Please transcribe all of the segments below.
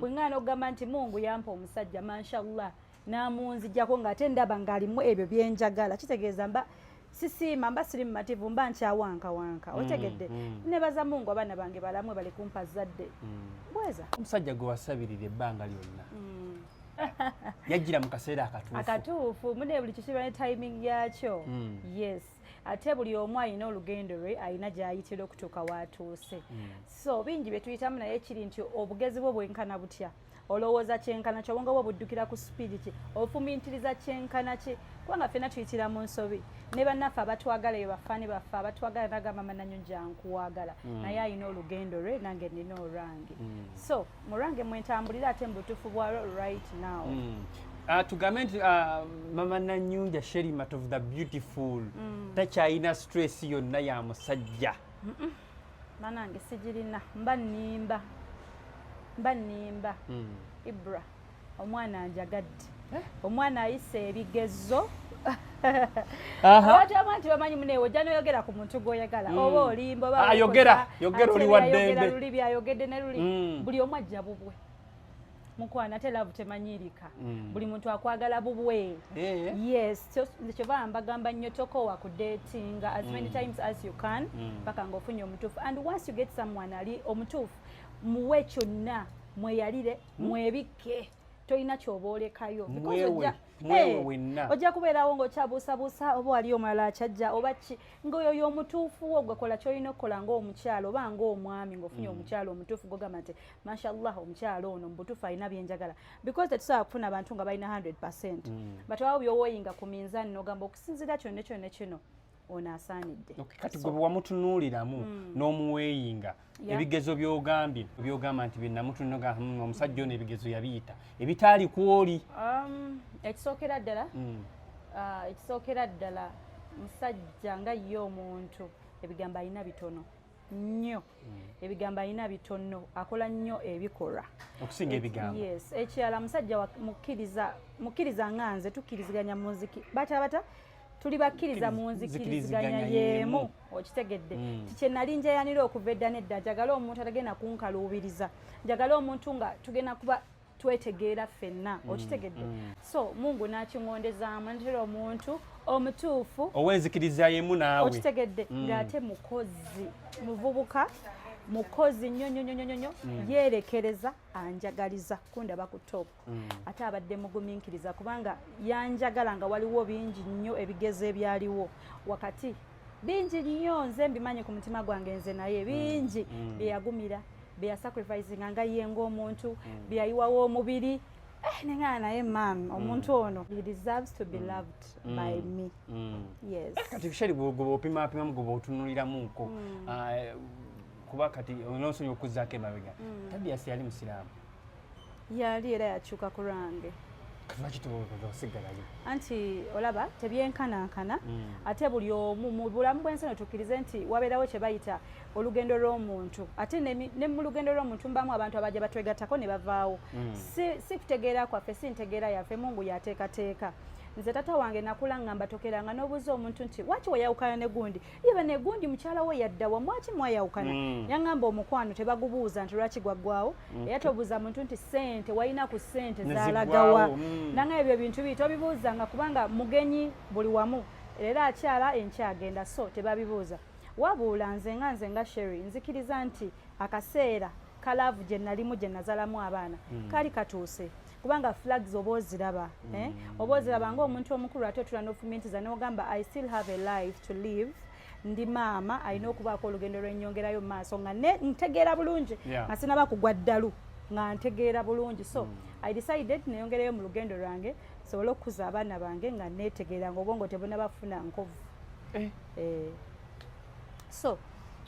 bwengana okugamba nti Mungu yampa omusajja mashallah namunzijjako ng'ate ndaba ng'alimu ebyo byenjagala kitegeeza mba sisiima mba siri mumativu mba nkyawankawanka otegedde nebaza Mungu abaana bange balamwe bali kumpa zadde bweza omusajja gwe wasabirira ebbanga lyonna yajjira mu kaseera akatuufu mune buli kisiba ne timing yakyo yes ate buli omu alina olugendo lwe alina gy'ayitira okutuuka waatuuse so bingi bye tuyitamu naye kiri nti obugezi bwo bwenkana butya olowooza kyenkana kyobonga bwe buddukira ku sipiidi ki ofumiintiriza kyenkana ki kubanga ffenna tuyitira mu nsobi ne bannaffe abatwagala eyo bafaani baffe abatwagala nagamba Mannanyonja nkuwagala naye alina olugendo lwe nange nina olwange so mu lwange mwentambulira ate mu butuufu bwalwo right now tugambe nti Mama Nanyonja Sherimat of the Beautiful takyalina stress yonna ya musajja manange sigirina mba nnimba Ibra omwana anjagadde omwana ayise ebigezo abantu abantu bamanyi muneewo ojja noyogera ku muntu gw'oyagala oba olimba oba yogera oli wa ddembe luli byayogedde ne luli buli omu ajja bubwe mukwana ate laavu temanyirika buli muntu akwagala bubwe yes kyova mbagamba nnyo tokowa ku dating as many times as you can paka ng'ofunye omutuufu and once you get someone ali omutuufu muwe kyonna mweyalire mwebikke tolina kyoba olekayo ojja kubeerawo ng'okyabuusabuusa oba wali omulala akyajja oba ki ng'oyo y'omutuufu wo gwe kola kyolina okukola ng'omukyalo oba ng'omwami ng'ofunye omukyalo omutuufu gogamba nti mashallah omukyalo ono mu butuufu alina byenjagala because tetusobola kufuna abantu nga balina 100% batwawo byowoyinga ku minzaani n'ogamba okusinziira kyonna kino ono asaanidde kati gwe wamutunuuliramu n'omuweeyinga ebigezo byogamba nti byenamutunga omusajja ono ebigezo yabiyita ebitaali kwoli ekisookera ddala musajja nga ye omuntu ebigambo alina bitono nnyo ebigambo alina bitono akola nnyo ebikolwa okusinga ebigambo yes ekirala musajja mukkiriza nga nze tukkiriziganya muziki bata tuli bakkiriza mu nzikiriziganya y'emu okitegedde tikye nali njayanira okuva edda nedda njagala omuntu atagenda kunkaluubiriza njagala omuntu nga tugenda kuba twetegeera ffenna okitegedde so Mungu n'akingondezaamu ntera omuntu omutuufu owenzikiriza y'emu naawe okitegedde ng'ate muvubuka mukozi nnyo yeerekereza anjagaliza kundaba ku top ate abadde mugumiikiriza kubanga yanjagala nga waliwo bingi nnyo ebigezo ebyaliwo wakati bingi nnyo nze mbimanyi ku mutima gwange nze naye bingi byeyagumira byeyasacrificinga nga ye ng'omuntu byeyayiwawo omubiri nengana naye mam omuntu ono he deserves to be loved by me yes kati Sheri gwe opimapimamu gwe otunuliramuko kuba kati onosonyi okuzzaako emabega Tobias yali musiraamu yali era yakyuka ku lwange lwaki tosigalayo anti olaba tebyenkanankana ate buli omu mu bulamu bw'ensi eno tukkirize nti wabeerawo kye bayita olugendo lw'omuntu ate ne mu lugendo lw'omuntu mbamu abantu abajja batwegattako ne bavaawo si kutegeera kwaffe si ntegeera yaffe Mungu yateekateeka nze tata wange nakula ngamba tokeranga n'obuuza omuntu nti waki wayawukana ne gundi iba ne gundi mukyala we yaddawa mwaki mwayawukana yangamba omukwano tebagubuuza nti lwaki gwaggwawo era tobuuza muntu nti ssente walina ku ssente zaalagawa nanga ebyo bintu tobibuuzanga kubanga mugenyi buli wamu era akyala enkyagenda so tebabibuuza wabuula nze nga Sheri nzikiriza nti akaseera kalaavu gye nalimu gye nazaalamu abaana kali katuuse kubanga flags oba oziraba ng'omuntu omukulu ate otula n'ofumiintiza n'ogamba I still have a life to live ndi maama alina okubaako olugendo lw'ennyongerayo mu maaso nga ntegeera bulungi nga sinaba kugwa ddalu nga ntegeera bulungi so I decided neyongerayo mu lugendo lwange sobole okukuza abaana bange nga neetegeera ng'obwongo tebunabafuna nkovu so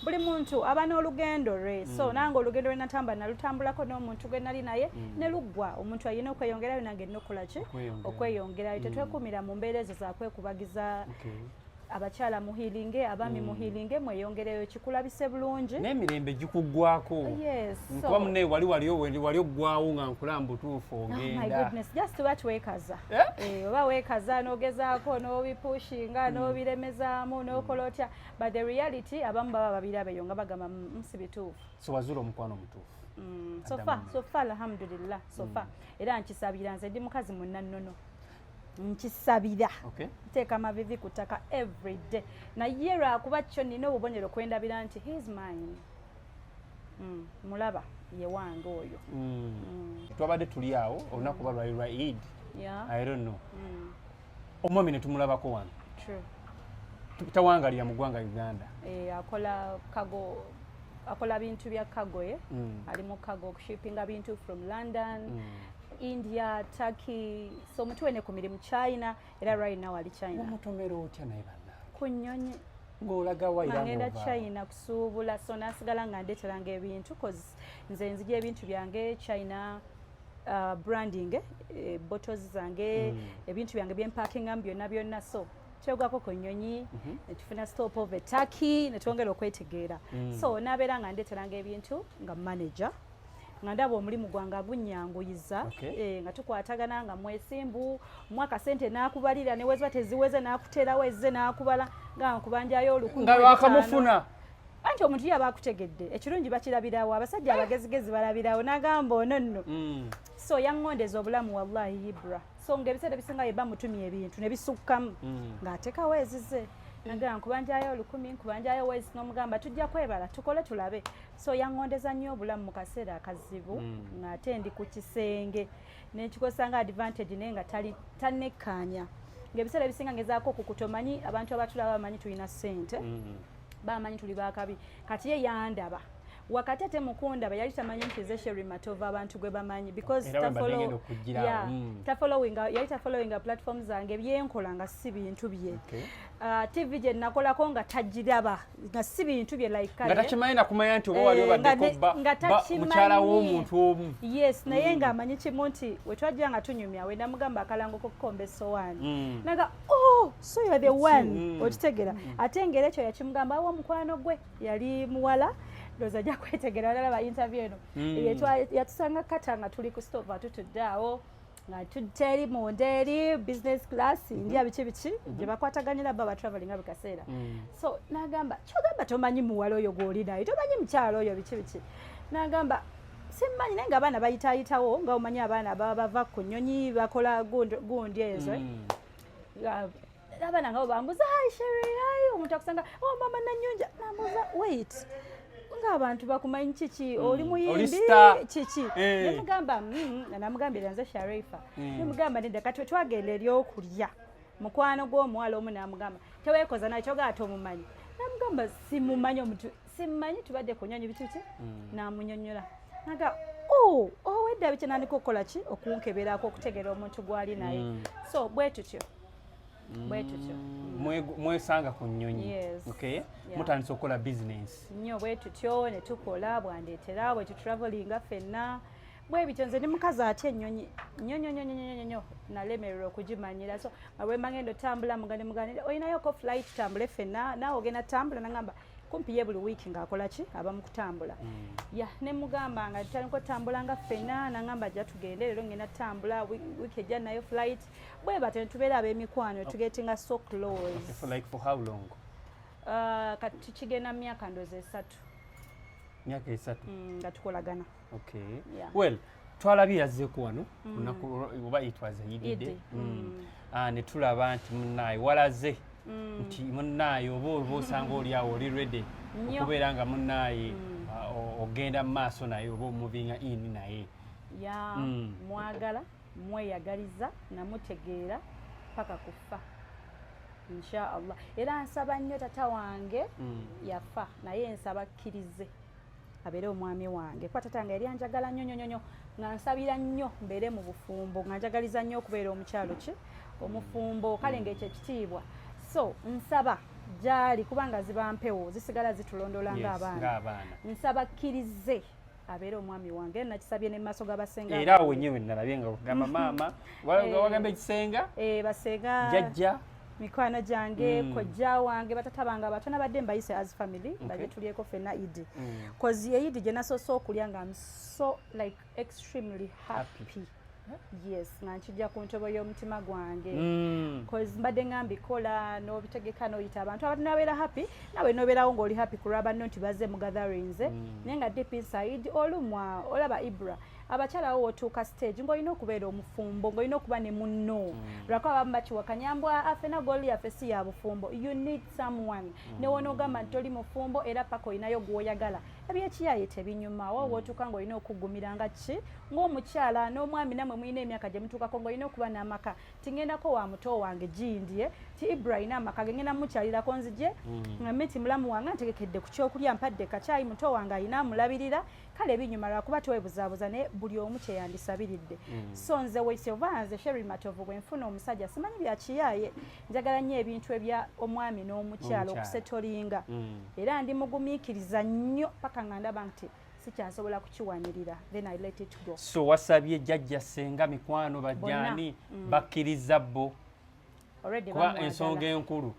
buli muntu aba n'olugendo lwe so nange olugendo lwe natamba nalutambulako n'omuntu gwe nali naye ne luggwa omuntu alina okweyongerayo nange nina okukola ki okweyongerayo tetwekumira mu mbeera ezo zakwekubagiza abakyala muhiilinge abaami muhiilinge mweyongereyo kikulabise bulungi n'emirembe gikuggwako nkuba munne wali oggwawo nga nkulamba butuufu ogenda just tuba twekaza oba weekaza n'ogezaako n'obipushinga n'obiremezaamu n'okola otya but the reality abamu baba babirabeyo nga bagamba si bituufu so wazula omukwano omutuufu sofa alhamdulillah sofa era nkisabira nze ndi mukazi munnannono nkisabira nteeka amavivi ku ttaka every day naye lwakuba kyo nina obubonero kwendabira nti he's mine mulaba ye wange oyo twabadde tuli awo olunaku ba lwali lwa Eid I don't know omwami ne tumulabako wano tawangalira mu ggwanga Uganda akola bintu bya kago ali mu kago shippinga bintu from London India, Turkey, so mutuwene ku mirimu China era right now ali China. Omutomero otya naye banna? Kunyonye. Ng'olaga wayira ngenda China kusuubula so nasigala nga ndeeteranga ebintu cause nze nzija ebintu byange China branding bottles zange ebintu byange byempackinga byonna so kyogako ku nnyonyi netufuna stop of Turkey netwongera okwetegeera so nabeera nga ndeeteranga ebintu nga manager nga ndaba omulimu gwange agunnyanguyiza nga tukwatagana nga mwesimbu mwaka sente n'akubalira neweza teziweze n'akuteerawo ezze n'akubala nga nkubanjayo olukumi nga lwakamufuna anti omuntu yaba akutegedde ekirungi bakirabirawo abasajja abagezigezi balabirawo n'agamba ono nno so yaŋŋondeza obulamu wallahi Ibra so ng'ebiseera bisinga yeba mutumye ebintu ne bisukkamu ng'atekawo ezize nagamba nkubanjayo olukumi nkubanjayo wezi n'omugamba tujja kwebala tukole tulabe so yaŋŋondeza nnyo obulamu mu kaseera akazibu ng'ate ndi ku kisenge nekikosanga advantage naye nga tannekkaanya ng'ebiseera ebisinga ngezaako okukutomanyi abantu abatulaba bamanyi tulina ssente bamanyi tuli bakabi kati ye yandaba wakati ate mukundaba yali tamanyi nti ze Sherry Matova abantu gwe bamanyi because yali tafollowinga platforms zange byenkola nga si bintu bye TV gye nakolako nga tajiraba nga si bintu bye like nga takimanyi nakumanya nti oba wali obaddeko mukyala w'omuntu omu yes naye nga amanyi kimu nti wetwajja nga tunyumya we namugamba akalango kokukomba essowaani naga so you're the one okitegera ate ngera ekyo yakimugamba awo mukwano gwe yali muwala ndoza ajja kwetegera balaba interview eno yatusanga kata nga tuli ku stove atutudde awo nga tuteri monderi business class ndi abiki gye bakwataganyira baba traveling abikaseera so nagamba kyogamba tomanyi muwala oyo gw'oli naye tomanyi mukyalo oyo biki nagamba simmanyi naye nga abaana bayitaayitawo nga omanyi abaana bava ku nnyonyi bakola gundi ezo abaana ngabo bambuza hi Sherry hi omuntu akusanga mama Nanyonja nambuza wait abantu bakumanyi kiki oli muyimbi kiki nemugamba namugambira nze Sharifa nemugamba nenda kati twagenda eri okulya mukwano gw'omuwala omu namugamba teweekoza naye kyogata omumanyi namugamba simumanyi omuntu simmanyi tubadde ku nnyonyi bituki namunyonyola naga wedda bikinandika okukola ki okunkeberako okutegeera omuntu gwali naye so bwe tutyo mwesanga ku nnyonyi mutandisa okukola business nnyo bwe tutyo ne tukola bwandeetera bwe tutravelinga ffenna bwe bityo nze ndi mukazi ate ennyonyi nnyo nalemererwa okugimanyira so nga bwe mbagenda otambula mugane olinayoko flight tambule ffenna naawe ogenda tambula nagamba kumpi ye buli wiiki ng'akola ki aba mu kutambula ne mugamba nga tutandika otambula nga ffenna nagamba ajja tugende leero ngenda tambula wiiki ejja nayo flight bwe bate ne tubeera ab'emikwano tugetinga so close for how long kati tukigenda myaka ndoozi 3 myaka 3 nga tukolagana well twalabye yazzeeko wano oba itwaze yidide ne tulaba nti munnaaye walaze nti munnaaye oba osanga oli awo oli ready okubeera nga munnaaye ogenda mu maaso naye oba omuvinga in naye mwagala mweyagaliza namutegeera paka kufa inshaallah era nsaba nnyo tata wange yafa naye nsaba akkirize abeere omwami wange kuba tata wange yali anjagala nnyo nga nsabira nnyo mbeere mu bufumbo nga njagaliza nnyo okubeera omukyalo ki omufumbo kale ng'ekyo ekitiibwa so nsaba gyali kubanga ziba mpewo zisigala zitulondola ng'abaana nsaba akkirize abeere omwami wange nakisabye ne maaso g'abasenga era awo wenyewe nalabye nga ogamba maama wagamba ekisenga basenga jajja mikwano gyange kojja wange batata bange abato nabadde mbayise as family baje tulyeko ffenna Eid cause Eid gye nasoose okulya nga I'm so like extremely happy yes nga nkijja ku ntobo y'omutima gwange cause mbadde ngambikola n'obitegeka n'oyita abantu abantu nabeera happy nawe nobeerawo ng'oli happy kulwa banno nti bazze mu gatherings naye nga deep inside olumwa olaba Ibra abakyala wo otuuka stage ng'olina okubeera omufumbo ng'olina okuba ne munno lwako abamu bakiwakanyambwa afena goli yaffe si ya bufumbo you need someone ne wonoogamba nti toli mufumbo era paka olinayo gw'oyagala ebyekiyaye tebinyuma wo wootuuka ng'olina okugumira nga ki ng'omukyala n'omwami namwe mulina emyaka gye mutuukako ng'olina okuba n'amaka tingendako wa muto wange gindye ti Ibra alina amaka gengenda mukyalirako nzije miti mulamu wange ntegekedde ku kyokulya mpadde kacaayi muto wange alina amulabirira kale ebinyuma lwakuba tewebuzaabuza naye buli omu kyeyandisabiridde so nze weisovanze Sherry Matovu bwe nfuna omusajja simanyi byakiyaye njagala nnyo ebintu ebya omwami n'omukyalo okusetolinga era ndi mugumiikiriza nnyo paka nga ndaba nti sikyasobola kukiwanirira then I let it go. So wasabye jjajja senga mikwano bajjani bakkiriza bo kuba ensonga enkulu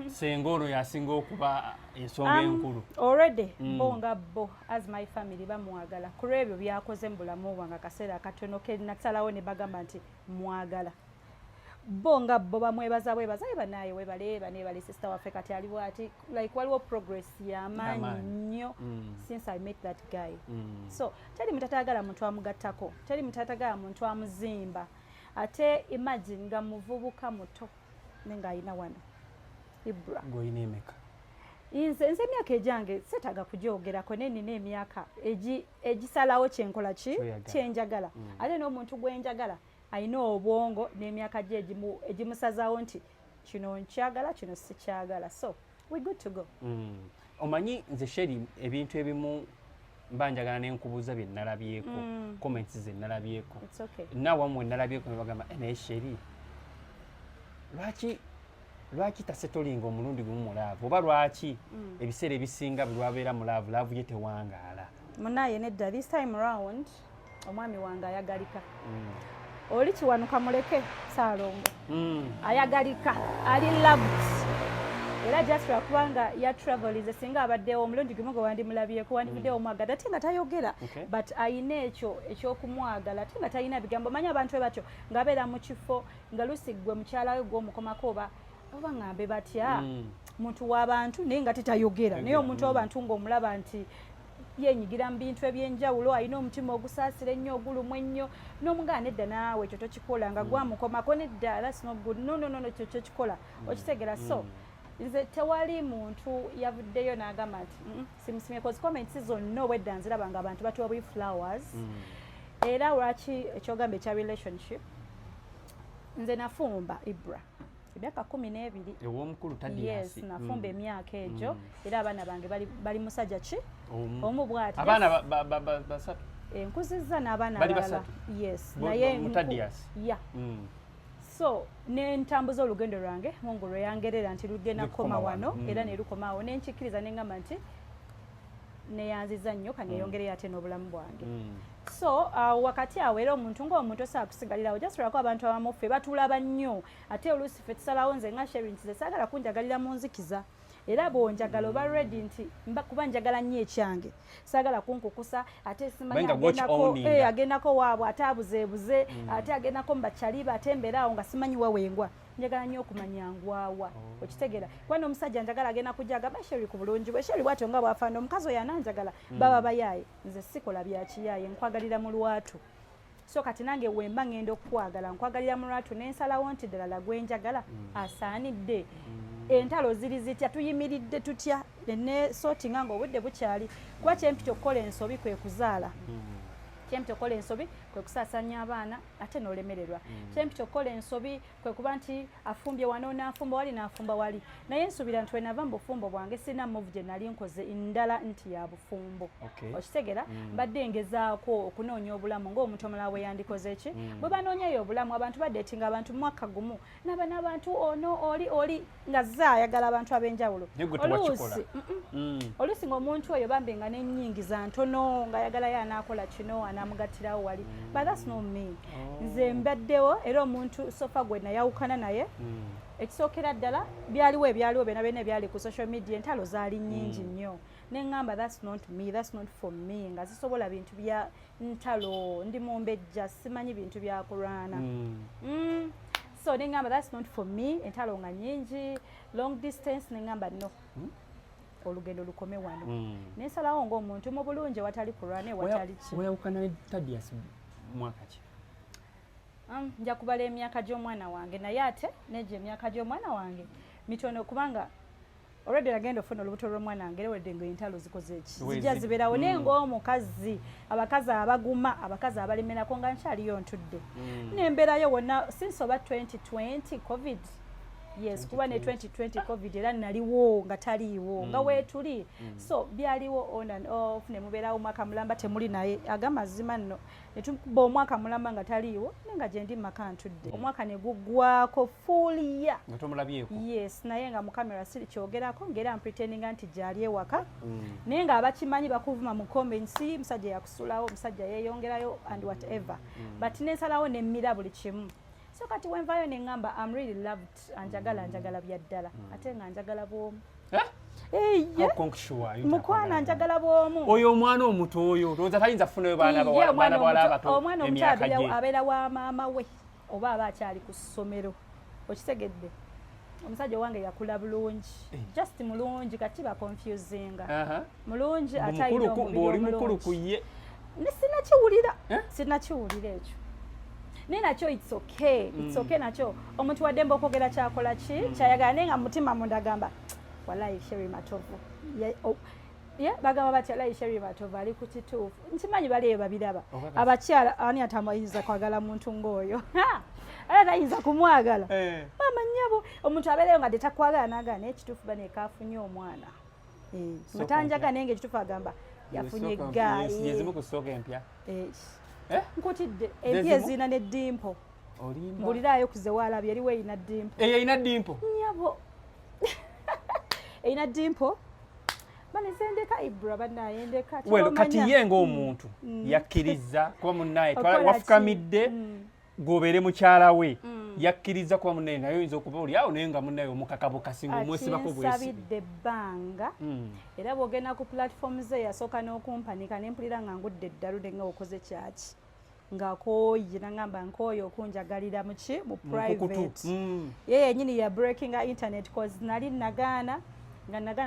senga ono yasinga okuba ensonga enkulu already bo nga bo as my family bamwagala ku lwebyo byakoze mu bulamu bwange akaseera akatono ke nasalawo ne bagamba nti mwagala bo nga bo bamwebaza bwebaza banaye webale sister waffe kati ali bwati like waliwo progress y'amaanyi nnyo since I met that guy so teri mutatagala muntu amugattako teri mutatagala muntu amuzimba ate imagine nga muvubuka muto nenga ayina wano Ibra goyina emeka nze emyaka ejange setaga kujoogerako nenina emyaka egisalawo kyenkola kyenjagala ate n'omuntu gwenjagala ayina obwongo n'emyaka gye egimusazaawo nti kino nkyagala kino sikyagala so we good to go. Omanyi nze Sherry ebintu ebimu mba njagala n'enkubuuza bye nalabyeko comments ze nalabyeko nawamwe nalabyeko nebagamba naye Sherry lwaki tasetolinga omulundi gumu mulaavu oba lwaki ebiseera ebisinga bw'abeera mulaavu laavu ye tewangaala munaye nedda this time round omwami wange ayagalika oli kiwanuka muleke Saalongo ayagalika ali loved era just lwakubanga ya travelize singa abaddewo omulundi gumu gwe wandimulabyeko wandivuddewo omwagala ate nga tayogera but ayina ekyo ekyokumwagala ate nga talina bigambo manyi abantu we batyo ng'abeera mu kifo nga lusi gwe mukyala we gw'omukomako oba ngambe batya muntu w'abantu naye nga tetayogera naye omuntu w'abantu ng'omulaba nti yenyigira mu bintu ebyenjawulo alina omutima ogusaasira ennyo ogulumu ennyo n'omugaana nedda naawe ekyo tokikola nga gwamukomako nedda that's not good no ekyo kyokikola okitegera so nze tewali muntu yavuddeyo n'agamba nti simusimye cause comments zonna obwedda nziraba nga abantu batuwa flowers era lwaki ekyogamba ekya relationship nze nafumba Ibra emyaka 12 ew'omukulu Tadias nafumba emyaka egyo era abaana bange bali musajja ki omu bwati abaana basatu nkuzizza n'abaana balala yes naye Tadias so nentambuza olugendo lwange mungu lweyangerera nti lugenda koma wano era ne lukomaawo nenkikkiriza nengamba nti neyanziza nnyo kaneyongereyo ate n'obulamu bwange so wakati awo era omuntu ng'omuntu osaa kusigalirawo just lwako abantu abamu ffe batulaba nnyo ate oluusi ffe tusalawo nze nga Sherry nti saagala kunjagalira mu nzikiza era bw'onjagala oba ready nti kuba njagala nnyo ekyange saagala kunkukusa ate simanyi agendako waabwe ate abuzeebuze ate agendako mu bakyaliba ate mbeeraawo nga simanyi wawengwa njagala nnyo okumanya ngwawa okitegera kubanga omusajja njagala agenda kujja agamba Sherry ku bulungi bwe Sherry bwatyo nga bwafaana omukazi oyo ananjagala baba bayaaye nze sikola bya kiyaaye nkwagalira mu lwatu so kati nange wemba ngenda okukwagala nkwagalira mu lwatu n'ensalawo nti ddala gwenjagala asaanidde entalo ziri zitya tuyimiridde tutya ne sortinga ng'obudde bukyali kuba kyempita okukola ensobi kwe kuzaala kyempita okukola ensobi kwe kusaasanya abaana ate n'olemererwa kyempita okukola ensobi kwe kuba nti afumbye wano n'afumba wali n'afumba wali naye nsuubira nti wenava mu bufumbo bwange sirina move gye nali nkoze ndala nti ya bufumbo okitegera mbadde ngezaako okunoonya obulamu ng'omuntu omulala bwe yandikoze ki bwe banoonyayo obulamu abantu baddeetinga abantu mu mwaka gumu naba n'abantu ono oli nga zaayagala abantu ab'enjawulo oluusi ng'omuntu oyo bambe nga n'ennyingiza ntono ng'ayagalayo anaakola kino anamugattirawo wali but that's not me nze mbaddewo era omuntu sofa gwe nayawukana naye ekisookera ddala byaliwo byonna byonna ebyali ku social media entalo zaali nnyingi nnyo neŋŋamba that's not me, that's not for me, nga zisobola bintu bya ntalo, ndi mumbejja, simanyi bintu bya kulwana. So neŋŋamba that's not for me, entalo nga nyingi, long distance neŋŋamba no. Olugendo lukome wano. Nensalawo ng'omuntu mu bulungi watali kulwana watali ki. Weyawukana ne Thaddeus mwaka ki? Nja kubala emyaka gy'omwana wange naye ate neje emyaka gy'omwana wange mitono kubanga already nagenda ofuna olubuto lw'omwana wange era wedde ng'entalo zikoze eki zijja zibeerawo naye ng'omukazi abakazi abaguma abakazi abalemerako nga nkyaliyo ntudde nembeerayo wonna since oba 2020 covid yes kuba ne 2020 covid era naliwo nga taliiwo nga weetuli so byaliwo on and off ne mubeerawo omwaka mulamba temuli naye ag'amazima nno ne tukuba omwaka mulamba nga taliiwo nenga gye ndi maka ntudde omwaka ne guggwako fuliya nga tomulabyeko yes naye nga mu kamera siri kyogerako ng'era mpretendinga nti gyali ewaka naye nga abakimanyi bakuvuma mu comments musajja yakusulawo musajja yeeyongerayo and whatever but nensalawo nemmira buli kimu. So kati wenvayo neŋŋamba I'm really loved njagala bya ddala ate nga njagala bw'omu. Mukwana njagala bw'omu. Oyo omwana omuto oyo olowooza tayinza kufunayo baana bawala abato omwana omuto abeera wa maama we oba aba akyali ku ssomero okitegedde omusajja owange yakula bulungi just mulungi kati baconfusinga mulungi atayina omubiri mukulu ku ye sinnakiwulira ekyo naye nakyo it's okay nakyo omuntu waddemba okwogera kyakola ki kyayagala naye nga mutima munda agamba walayi Sherry Matovu bagamba batya walayi Sherry Matovu ali ku kituufu nkimanyi bali eyo babiraba abakyala ani atamayinza kwagala muntu ng'oyo era tayinza kumwagala maama nnyabo omuntu abeereyo nga tetakwagala n'agala naye ekituufu baneekaafunye omwana mutanjaga naye nga ekituufu agamba yafunye eggaali nkutidde empya ezirina ne dimpo mbuliraayo kuze waalabye eriwo erina dimpo erina dimpo nyabo erina dimpo banezendeka ibra banayendeka kati ye ng'omuntu yakkiriza kuba munnaye wafukamidde gobeere mukyala we yakkiriza kuba munnaye naye oyinza okuba oli awo naye nga munnaye omukakabukasi ng'omwesibako bwesibidde ebbanga era bw'ogenda ku platform ze yasooka n'okumpanika ne mpulira nga ngudde eddalude nga okoze kyaki ng'akooye nagamba nkooye okunjagalira muki mu private ye yennyini ya breakinga internet cause nali nagaana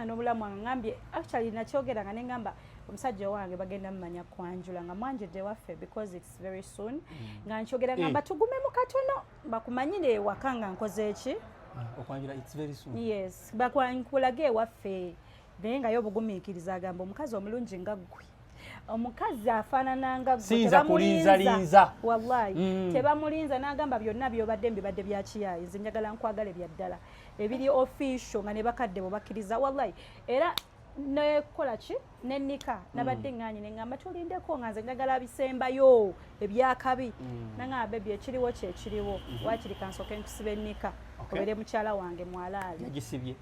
n'obulamu wange ngambye actually nakyogera nga neŋŋamba omusajja wange bagenda mumanya kwanjula nga mwanjudde waffe because it's very soon nga nkyogera ngamba tugume mu katono bakumanyire ewaka nga nkoze eki okwanjula it's very soon yes bakwankulage ewaffe naye nga yo obugumiikiriza agamba omukazi omulungi nga ggwe omukazi afaanana nga tebamulinza wallahi tebamulinza n'agamba byonna byobadde mbibadde byakiyayi nze njagala nkwagale bya ddala ebiri official nga ne bakadde bo bakkiriza wallahi era nekola ki nenika nabadde ŋŋanyi neŋŋamba tulindeko nga nze njagala bisembayo ebyakabi naŋŋamba ebyo ekiriwo kyekiriwo waakiri kansooke nkusiba ennika obeere mukyala wange mwalaali yagisibye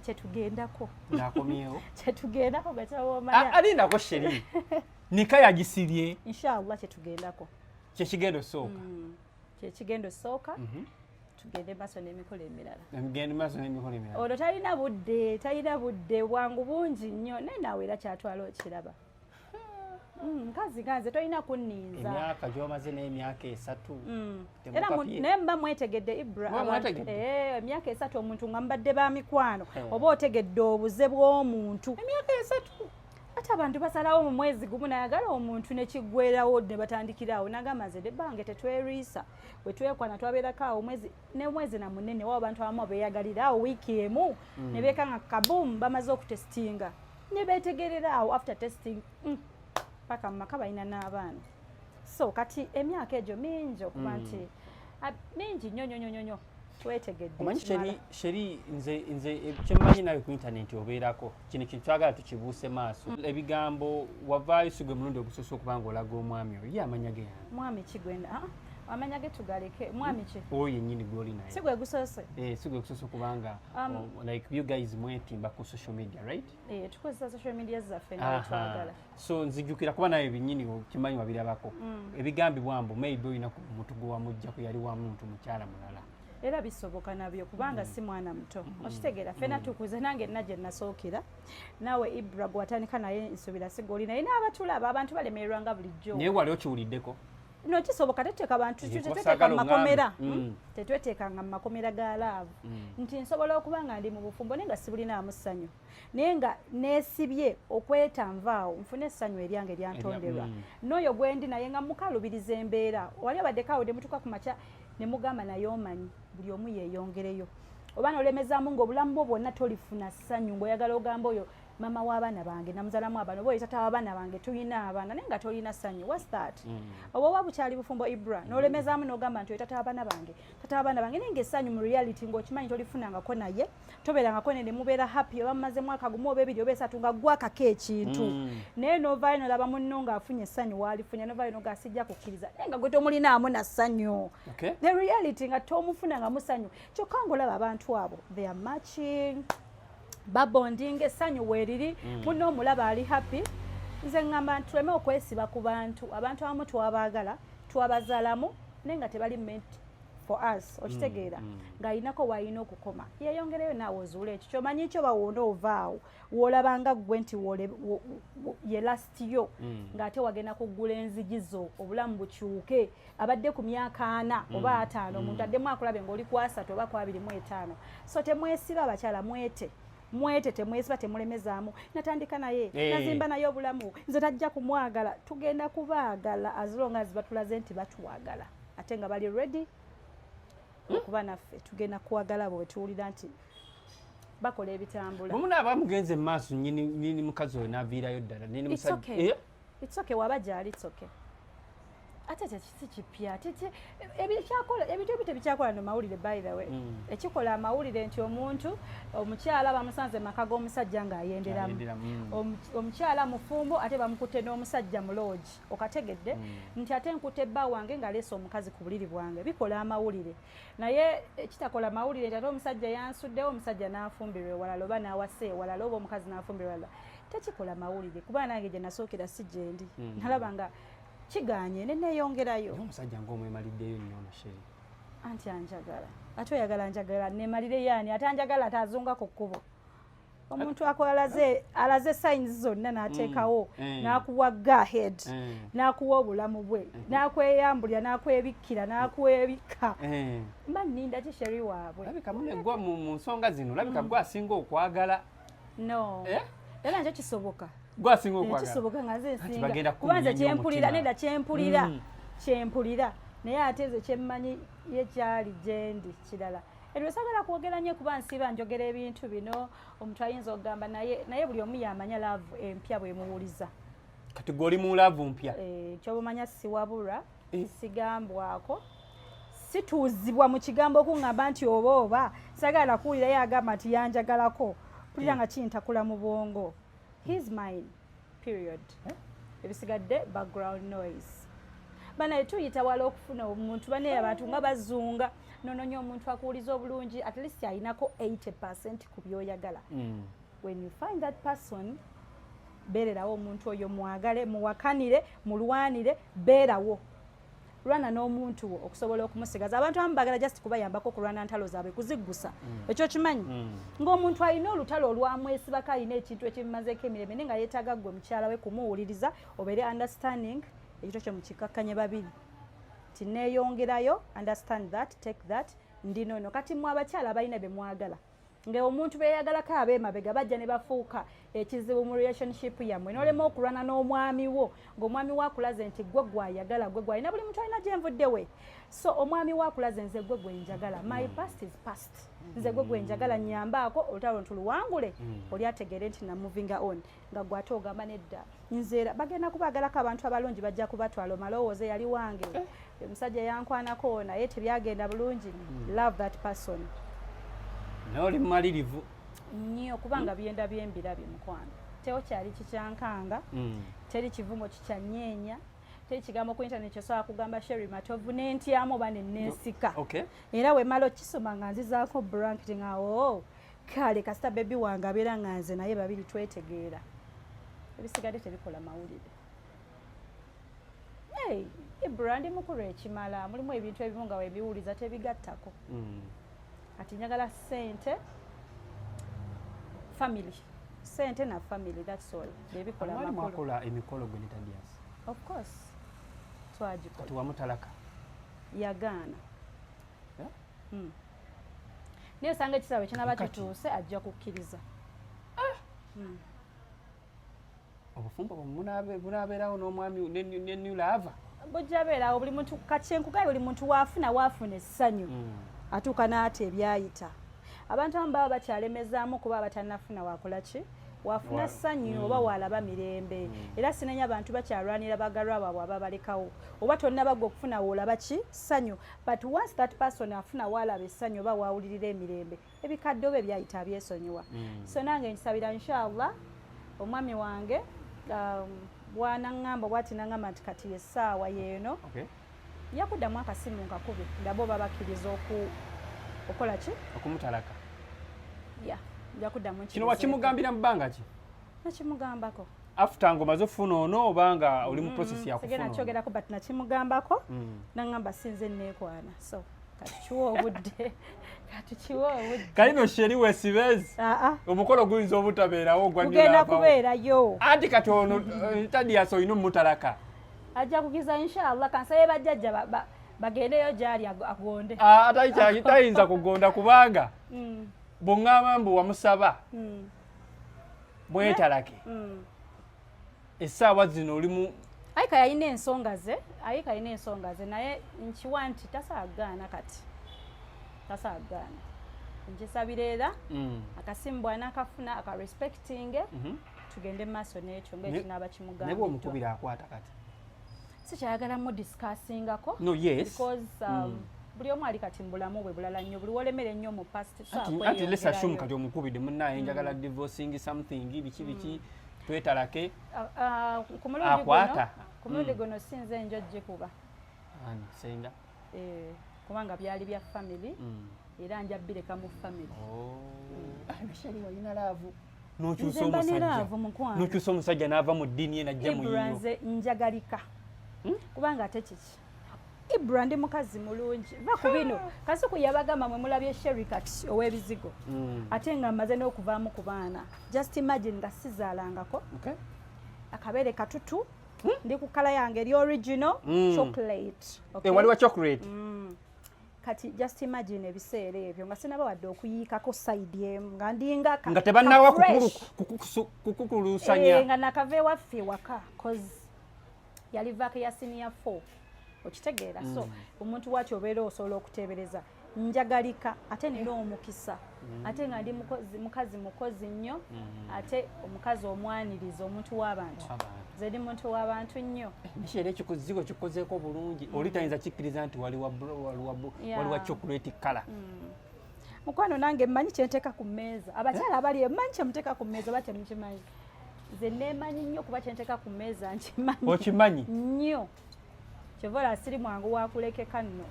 kyetugendako nakomyewo kyetugendako gatawomanya alindako Sherry nika yagisibye inshallah kyetugendako kyekigendo sooka kyekigendo sooka tugende maaso n'emikolo emirala olwo talina budde bwangu bungi nnyo naye naawe era kyatwala okiraba nkazi ganze tolina kunninza emyaka gy'omaze n'emyaka 3 era naye mba mwetegedde Ibra emyaka 3 omuntu nga mbadde ba mikwano oba otegedde obuze bw'omuntu emyaka 3 ate abantu basalawo mu mwezi gumu nayagala omuntu nekiggwerawo ne batandikirawo nagamba nze debbange tetweriisa bwe twekwana twabeerako awo omwezi na munene wa abantu abamu beeyagalira awo wiiki emu ne beeka nga kabumu bamaze okutesitinga ne beetegerera awo after testing paka mu maka balina n'abaana so kati emyaka egyo mingi okuba nti mingi nnyo twetegedde omanyi Sherry nze kyemmanyi nawe ku intaneti obeerako kino kintu twagala tukibuuse maaso ebigambo wavaayo sigwe mulundi ogusoose okuba nga olaga omwami oyo ye amanya ge yange mwami kigwenda amanya ge tugaleke mwami ki oyo yennyini gwoli naye sigwe gusoose sigwe gusoose okubanga like you guys mwetimba ku social media right tukozesa social media zaffe nawe twagala so nzijjukira kuba nawe binnyini kimanyi wabirabako ebigambibwa mbu maybe olina ku muntu gwe wamugjaku yali wa muntu mukyala mulala era bisoboka nabyo kubanga si mwana muto okitegeera fena tukuze nange nna gye nasookera naawe Ibra gwatandika naye nsubira sigoli naye n'abatulaba abantu balemererwa nga bulijjo naye wali okiwuliddeko no kisoboka teteeka abantu tetweteeka mu makomera tetweteekanga mu makomera ga laavu nti nsobola okuba nga ndi mu bufumbo naye nga sibulinaamu ssanyu naye nga neesibye okwetanvaawo nfune essanyu eryange eryantonderwa n'oyo gwe ndi naye nga mukalubiriza embeera wali abaddeko awo ne mutuuka ku makya ne mugamba naye omanyi buli omu yeeyongereyo oba n'olemezaamu ng'obulamu bwo bwonna tolifuna ssanyu ng'oyagala ogamba oyo mama w'abaana bange namuzaalamu abaana oba oyo tata w'abaana bange tulina abaana naye nga tolina ssanyu what's that oba oba bukyali bufumbo Ibra n'olemezaamu n'ogamba nti oyo tata w'abaana bange naye ng'essanyu mu reality ng'okimanyi tolifunangako naye tobeerangako ne mubeera happy oba mumaze mwaka gumu oba ebiri oba esatu nga gwakako ekintu naye n'ovaayo n'olaba munno ng'afunye essanyu w'alifunye n'ovaayo n'oga sijja kukkiriza naye nga gwe tomulinaamu na ssanyu the reality nga tomufunangamu ssanyu kyokka ng'olaba abantu abo they are matching babonding essanyu weeriri munno omulaba ali happy nze ngamba tuleme okwesiba ku bantu abantu abamu twabaagala twabazaalamu naye nga tebali meant for us okitegeera ng'alinako w'alina okukoma yeeyongereyo naawe ozuula ekyo kyomanyi kyo bawoona ovaawo w'olabanga ggwe nti ye lasitiyo ng'ate wagenda kuggula enzigi zo obulamu bukyuke abadde ku myaka 4 oba 5 omuntu addemu akulabe ng'oli ku 3 oba ku 25 so temwesiba abakyala mwete temwesiba temulemezaamu natandika naye nazimba naye obulamu nze tajja kumwagala tugenda kubaagala as long as batulaze nti batuwagala ate nga bali ready okuba naffe tugenda kuwagala bwe tuwulira nti bakola ebitambula omunaaba mugenze mu maaso nini mukazi oyo n'aviirayo ddala nini musajja it's okay waba gyali it's okay ate si kipya ebintu ebyo tebikyakola no mawulire by the way ekikola amawulire nti omuntu omukyala bamusanze maka g'omusajja ng'ayenderamu omukyala mufumbo ate bamukutte n'omusajja mu loogi okategedde nti ate nkutte bba wange ng'aleese omukazi ku buliri bwange bikola amawulire naye ekitakola mawulire nti ate omusajja yansuddewo omusajja n'afumbirwa ewalala oba n'awase ewalala oba omukazi n'afumbirwa ewalala tekikola mawulire kuba nange gye nasookera si gye ndi nalaba nga kiganye neneeyongerayo omusajja ng'omwemaliddeyo nnyo Sheri anti anjagala ate oyagala njagala nemalire yaani ate anjagala ate azungako kkubo omuntu alaze sayins zonna n'ateekawo n'akuwa go ahead n'akuwa obulamu bwe n'akweyambulira n'akwebikkira n'akwebikka mba nninda ki Sheri waabwe labika munegwa mu nsonga zino labika gwe asinga okwagala no era nkyo kisoboka gwasinga okwagala kisoboka nga nze nsinga kuba nze kyempulira nedda kyempulira naye ate nze kyemmanyi ye kyali gyendi kirala ebyo sagala kwogera nnyo kuba nsiba njogera ebintu bino omuntu ayinza okugamba naye buli omu yamanya laavu empya bwemuwuliza kati gweoli mu laavu mpya kyobumanya siwabulwa sigambwako situuzibwa mu kigambo okuŋŋamba nti oba sagala kuwulirayo agamba nti yanjagalako pulira nga kintakula mu bwongo he's mine period ebisigadde background noise banaye tuyita wala okufuna omuntu banaye abantu nga bazunga nononya omuntu akuwuliza obulungi at least alinako 80% ku byoyagala when you find that person beererawo omuntu oyo mwagale muwakanire mulwanire beerawo lwana n'omuntu wo okusobola okumusigaza abantu abamu bagala just kubayambako okulwana ntalo zaabwe kuziggusa ekyo kimanyi ng'omuntu alina olutalo olwamwesibako alina ekintu ekimumazeeko emirembe naye nga yeetaaga ggwe mukyala we kumuwuliriza obeere understanding ekito kyo mukikkakkanye babiri ti neeyongerayo understand that take that ndinono kati mwe abakyala balina be mwagala ng'omuntu beeyagalako ab'emabega bajja ne bafuuka ekizibu mu relationship yammwe n'olema okulwana n'omwami wo ng'omwami wo akulaze nti gwe gwayagala gwe gwalina buli muntu alina gyenvudde we so omwami wo akulaze nze gwe gwenjagala my past is past nze gwe gwenjagala nyambaako olutalo ntuluwangule oli ategeere nti na moving on nga gwe ate ogamba nedda nzeera bagenda kubaagalako abantu abalungi bajja kubatwala omalowooze yali wange omusajja yankwanako naye tebyagenda bulungi love that person n'oli mumalirivu nnyo kubanga byenda byembirabye mukwano teokyali kikyankanga teri kivumo kikyanyeenya teri kigambo ku internet kyosobola kugamba Sheri matovu n'entyamu oba nenneesika era wemala okisoma nga nzizaako blanket nga kale kasita bebi wange abeera nga nze naye babiri twetegeera ebisigadde tebikola mawulire Ibrandi mukulu ekimala mulimu ebintu ebimu nga webiwuliza tebigattako ati njagala ssente family sente na family, that's all. Baby kola makolo. Mwakola emikolo gwe ne Thaddeus. Of course. Twagikola. Kati wamutalaka. Yagaana. Niyo sanga kisawe kinaba kituuse ajja kukkiriza. Obufumbo bunabeerawo n'omwami ne new lava. Bujja beerawo buli muntu kakyenkugaye buli muntu waafuna essanyu. Atuuka n'ate ebyayita. Abantu abamu baba bakyalemezaamu kuba batanafuna wakola ki wafuna ssanyu oba walaba mirembe era sinenya abantu bakyalwanira bagalwa baabwe ababalekawo oba tonnabagwa okufuna woolaba ki ssanyu but once that person afuna walaba essanyu oba wawulirira emirembe ebikadde oba ebyayita abyesonyiwa so nange nkisabira inshallah omwami wange bwanaŋŋamba bwati naŋŋamba nti kati essaawa yeeno yakuddamu akasimu nkakube ndaba oba bakkiriza okola ki okumutalaka yakuddamu kino wakimugambira mu bbanga ki nakimugambako after ngomaze ofuna ono obanga oli mu process yakufuna segera kyogerako but nakimugambako naŋŋamba sinze neekwana so katukiwa obudde kalino sheri wesibezi omukolo guyinza obutabeerawo gugenda kubeerayo anti kati ono Thaddeus olina omutalaka ajja kukiza inshallah kansaye bajjajja bagendeyo gyali agonde tayinza kugonda kubanga bw'oŋŋamba mbu wamusaba mwetalake essaawa zino olimu ayika yalina ensonga ze naye nkiwa nti tasaagaana kati tasaagaana nkisabira era akasimu bwana akafuna akarespectinge tugende mu maaso n'ekyo ngaekinaaba kimugambye naye bw'omukubira akwata kati sikyayagalamu discussingako no yes because buli omu ali kati mbulamu bwe bulala nnyo buli wolemere nnyo mu past anti let's assume kati omukubidde munnaye njagala divorcing something biki twetalake akwata ku mulundi guno sinze njo gikuba senga kubanga byali bya family era njabbireka mu family bishali walina laavu nokyusa omusajja n'ava mu ddiini ye najja mu nze njagalika kubanga ate kiki Ibra ndi mukazi mulungi va ku bino kasuku yabagamba mwe mulabye Sherikat ow'ebizigo ate nga maze n'okuvaamu ku baana just imagine nga sizaalangako akabeere katutu ndi ku kala yange eri original chocolate waliwo chocolate kati just imagine ebiseera ebyo nga sinaba wadde okuyiikako side emu nga ndinga nga tebannawa kukukulusanya nga nakava ewaffe ewaka cause yali vacation ya 4 okitegeera so omuntu wati obeera osobola okuteebereza njagalika ate nina omukisa ate nga ndi mukozi nnyo ate omukazi omwaniriza omuntu w'abantu nze ndi muntu w'abantu nnyo ekiseera ekyo kuzigo kikozeeko bulungi oli tayinza kikkiriza nti waliwa chocolate kala mukwano nange mmanyi kyenteeka ku mmeeza abakyala abali emmanyi kyemuteeka ku mmeeza oba temukimanyi nze neemanyi nnyo kuba kyenteeka ku mmeeza nkimanyi okimanyi nnyo kyovola asiri mwangu wakulekeka nno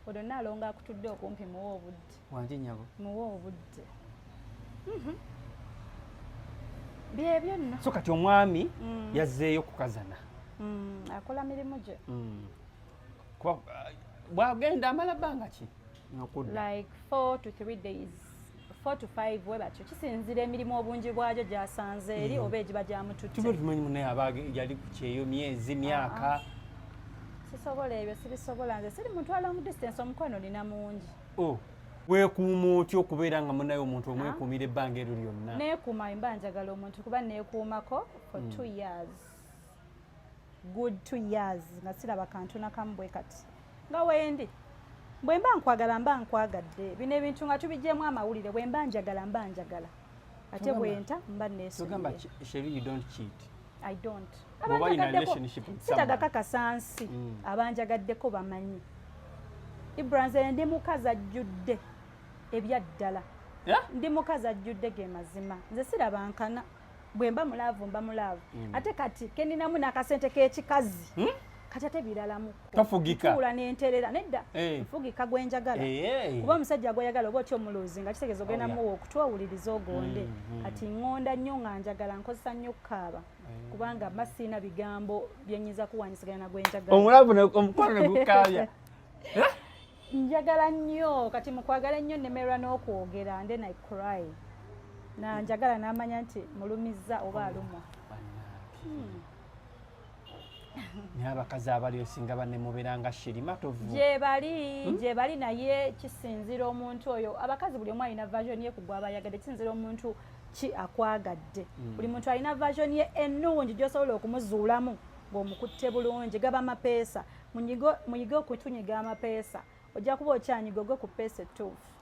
odo naalonga akutudde okumpi muwe obudde wangi nyabo muwe obudde byebyo nno so kati omwami yazzeeyo kukazana akola mirimu gye bwagenda amala bbanga ki like 4 to 3 days 4 to 5 we batyo kisinzira emirimu obungi bwajo gyasanze eri oba egiba gyamututte tumanyi munaye aba yali ku kyeyo myezi myaka sisobola ebyo sibisobola nze siri mutwala mu distance omukwano nina mungi weekuuma otya okubeera nga munaye omuntu omwekuumira ebbanga eryo lyonna neekuuma mba njagala omuntu kuba neekuumako for 2 years good 2 years nga siraba kantu nakamu bwe kati nga wendi bwe mba nkwagala mba nkwagadde bino ebintu nga tubigyemu amawulire bwe mba njagala mba njagala ate bwenta mba nesogamba Sheri, you don't cheat. I don't. Sitagakakasa nsi abanjagaddeko bamanyi Ibra nze ndi mukazi ajjudde ebyaddala ndi mukazi ajjudde ge mazima nze siraba nkana bwe mba mulaavu mba mulaavu ate kati keninamu n'akasente k'ekikazi kati ate biralamu tofugika tuula n'enterera nedda nfugika gwenjagala kuba omusajja gweyagala oba otya omuluzi nga kitegeeza ogenda muwa okutwawuliriza ogonde kati ŋŋonda nnyo nga njagala nkozesa nnyo kukaaba kubanga masina bigambo byenyiza kuwanyisigana na gwenjagala omulavu omukwano ne gukabya njagala nnyo kati mukwagala nnyo nemerwa n'okwogera and then I cry na njagala n'amanya nti mulumizza oba alumwa naye abakazi abali osinga bannemubeeranga shirima tovu gye bali naye kisinzira omuntu oyo abakazi buli omu alina version ye kugwa abayagadde kisinzira omuntu ki akwagadde buli muntu alina version ye ennungi gy'osobola okumuzuulamu ng'omukutte bulungi gaba amapeesa muyige okutunyiga amapeesa ojja kuba okyanyiga ogwe ku peesa ettuufu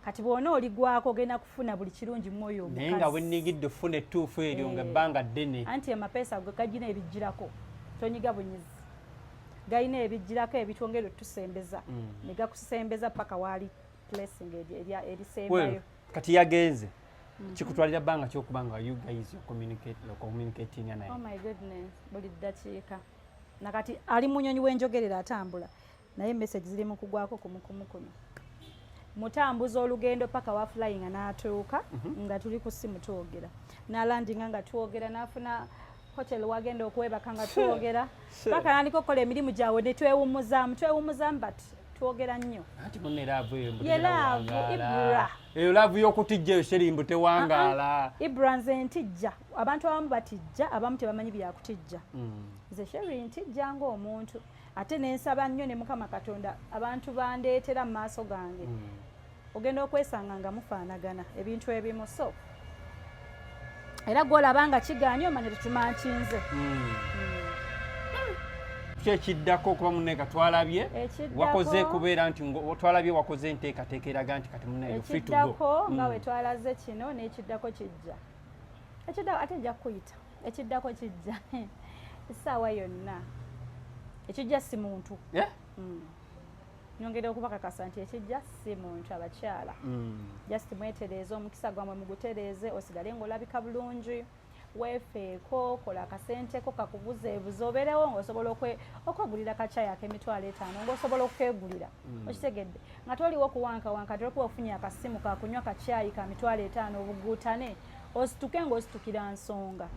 kati bw'ona oligwako ogenda kufuna buli kirungi mu oyo omukazi naye nga bwenigidde ofuna ettuufu eryo nga ebbanga ddene anti amapeesa gwe gagina ebijjirako tonyiga bunyizi galina ebijjirako ebitwongera otusembeza ne gakusembeza paka waali blessing erisembayo kati yagenze kikutwalira bbanga kyokubanga you guys communicating naye oh my goodness buli ddakiika nakati ali munyonyi w'enjogerera atambula naye message ziri mu kugwako kumukumu mutambuza olugendo paka wa flying n'atuuka nga tuli ku simu twogera n'alandinga nga twogera n'afuna hotel wagenda okwebaka nga twogera paka nandika okukola emirimu gyabwe ne twewummuzaamu but twogera nnyo ati munne laavu ye laavu ibra eyo laavu y'okutijja eyo serimbu tewangaala ibra nze ntijja abantu abamu batijja abamu tebamanyi byakutijja nze sheri ntijja ng'omuntu ate nensaba nnyo ne mukama katonda abantu bandeetera mu maaso gange ogenda okwesanga nga mufaanagana ebintu ebimu so era gw'olaba nga kigaanye omanya tetumankinze kyekiddako okuba munneeka twalabye wakoze kubeera nti twalabye wakoze enteekateeka eraga nti kati munneeyo free to go ekiddako nga we twalaze kino n'ekiddako kijja ekiddako ate nja kuyita ekiddako kijja essaawa yonna ekijja si muntu nyongera okubakakasa nti ekijja si muntu abakyala just mwetereeze omukisa gwammwe mugutereeze osigale ng'olabika bulungi weefeeko kola akasenteko kakubuzeebuze obeerewo ng'osobola okwegulira kacayi ak'emitwalo 5 ng'osobola okwegulira okitegedde nga toliwo okuwankawanka tolikuba ofunye akasimu kakunywa kacayi ka mitwalo 5 obuguutane osituke ng'ositukira nsonga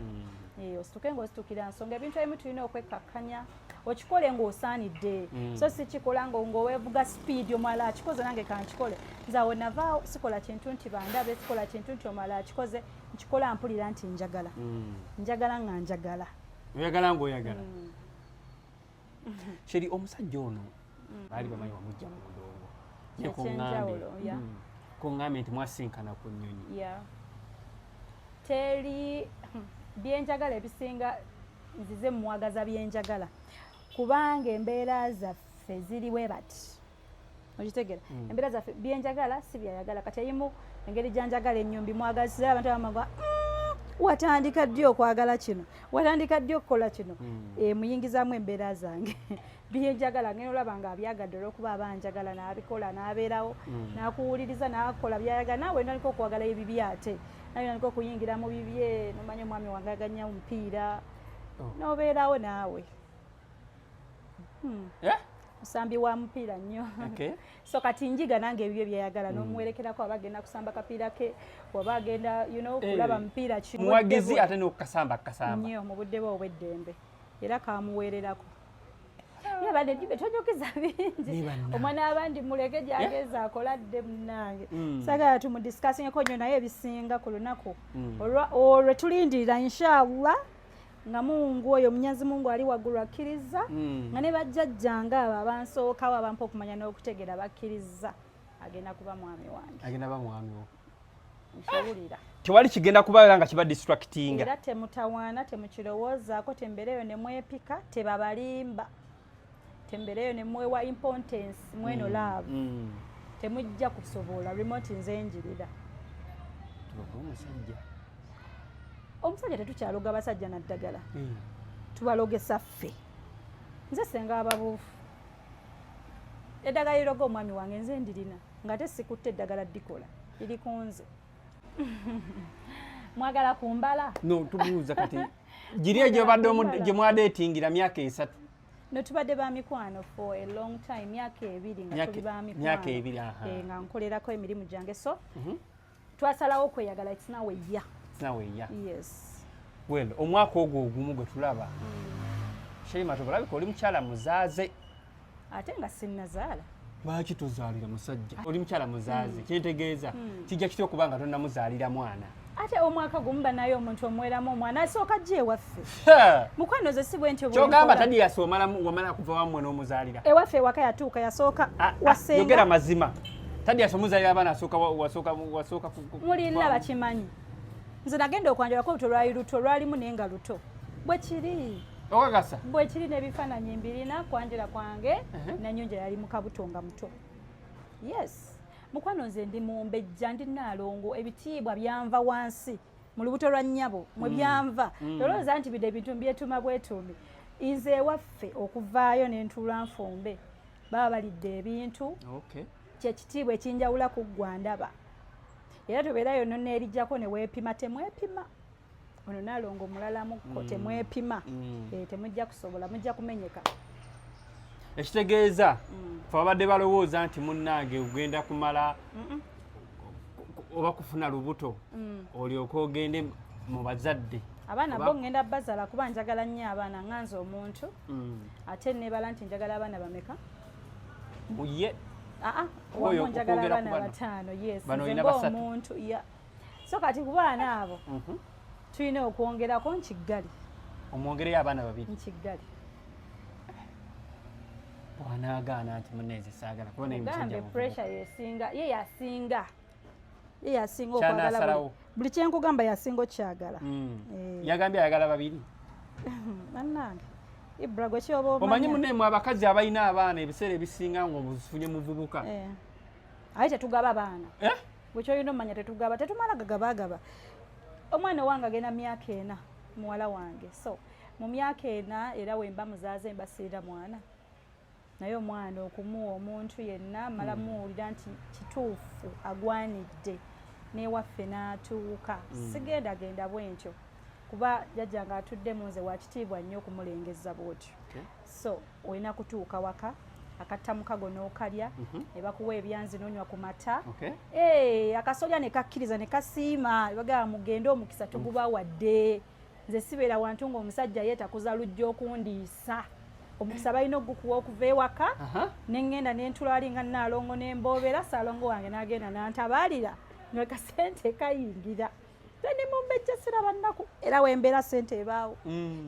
osituke ng'ositukira nsonga ebintu ebimu tulina okwekkakkanya okikole ng'osaanidde so si kikola ng'oweevuga sipiidi omulala akikoze nange kankikole nze awo navaawo sikola kintu nti bandabe sikola kintu nti omulala akikoze nkikola mpulira nti njagala njagala nga njagala oyagala ng'oyagala Sheri omusajja ono baali bamanyi wamujja mu ndongo kuŋŋambye nti mwasinkana ku nnyonyi teri byenjagala ebisinga nzize mumwagaza byenjagala kubanga embeera zaffe ziriwe bati okitegera embeera zaffe byenjagala si byayagala kati eyimu engeri gyanjagala ennyumbi mwagazira abantu abamagwa watandika ddi okwagala kino watandika ddi okukola kino muyingizaamu embeera zange byenjagala ngenda olaba nga abyagadde olw'okuba abanjagala n'abikola n'abeerawo n'akuwuliriza n'akola byayagala naawe nandika okwagala ebibi ate naye nandika okuyingira mu bibye nomanya omwami wange aganya omupiira n'obeerawo naawe musambi wa mupiira nnyo so kati njiga nange ebibyo byayagala n'omuwerekerako aba agenda kusamba kapiira ke oba agenda kulaba mupiira muwagizi ate n'okukasamba nnyo mu budde bwe obw'eddembe era kamuweererako yabadde ndibe tonyokiza bingi omwana abandi muleke gyageza akoladde munange sagala tumudiscussingeko nnyo naye ebisinga ku lunaku olwe tulindirira inshallah nga Mungu oyo munyazi Mungu ali waggulu akkiriza nga ne bajjajjanga abo abansookawo abampa okumanya n'okutegeera bakkiriza agenda kuba mwami wange agenda ba mwami wo nkiwulira tewali kigenda kubaera nga kiba distractinga era temutawaana temukirowoozaako tembeereyo ne mwepika tebabalimba tembeereyo ne mwewa importance mweno love temujja kusobola remote nze njirira omusajja tetukyaloga abasajja naddagala tubalogesa ffe nze senga ababuufu eddagala liroga omwami wange nze ndirina nga te sikutte eddagala ddikola liri ku nze mwagala kumbala no tubuuza kati giri egyo badde gye mwadeetingira myaka 3 no tubadde ba mikwano for a long time myaka 2 nga tuli ba mikwano myaka 2 nga nkolerako emirimu gyange so twasalawo okweyagala it's now a year nawe ya yes well omwaka ogwo ogumu gwe tulaba Shema tobulabika oli mukyala muzaaze ate nga sinnazaala lwaki tozaalira musajja oli mukyala muzaaze kyentegeeza kijja kitya okuba nga tonnamuzaalira mwana ate omwaka gumu banayo omuntu omweramu omwana asooka gye ewaffe mukwano ze si bwe ntyo kyogamba tadi wamala kuva wammwe n'omuzaalira ewaffe ewaka yatuuka yasooka wasenga yogera mazima tadi asomuzaalira abaana wasooka mulina bakimanyi nze nagenda okwanjulako oluto lwali luto lwalimu naye nga luto bwe kiri okakasa bwe kiri n'ebifaananyi mbirina kwanjula kwange nanyonja yali mu kabuto nga muto yes mukwano nze ndi mumbejja ndi Naalongo ebitiibwa byanva wansi mu lubuto lwa nnyabo mwe byanva tolowooza nti bidde ebintu byetuma bwetumi nze ewaffe okuvaayo n'entuula nfumbe baba balidde ebintu kyekitiibwa ekinjawula ku ggwa ndaba era tobeerayo nno neerijjako ne weepima temwepima ono Naalongo mulalamuko temwepima temujja kusobola mujja kumenyeka ekitegeeza fe babadde balowooza nti munnange ogenda kumala oba kufuna lubuto olyoke ogende mu bazadde abaana bo ngenda bazala kuba njagala nnyo abaana nganze omuntu ate nebala nti njagala abaana bameka muye oyo njagala abaana bataano yes nze omuntu so kati ku baana abo tulina okwongerako nkigali omwongereyo abaana babiri nkigali bw'anaagaana nti munneeze saagala kubagambe pressure yasinga okwagala buli kyenkugamba yasinga okyagala yagambye ayagala babiri bannange Ibra gwe kyoba omanyi munneemwe abakazi abalina abaana ebiseera ebisinga ng'obufunye muvubuka aye tetugaba baana bwe kyolina omanya tetugaba tetumala gagabagaba omwana owange agenda myaka 4 muwala wange so mu myaka 4 era wemba muzaaze mbasiira mwana naye omwana okumuwa omuntu yenna mala muwulira nti kituufu agwanidde n'ewaffe n'atuuka sigendagenda bwentyo kuba jjajja nga atudde mu nze wakitiibwa nnyo okumulengeza bwotyo so olina kutuuka waka akatta mukago n'okalya ne bakuwa ebyanzi n'onywa ku mata akasolya ne kakkiriza ne kasiima bagamba mugende omukisa tugubawadde nze sibeera wantu ng'omusajja yeetakuza lujja okundiisa omukisa balina ogukuwa okuva ewaka neŋŋenda n'entulalinga Naalongo n'emboobera Saalongo wange n'agenda n'antabaalira nga kasente kayingira teni mumbejja siraba nnaku era wembeera sente ebaawo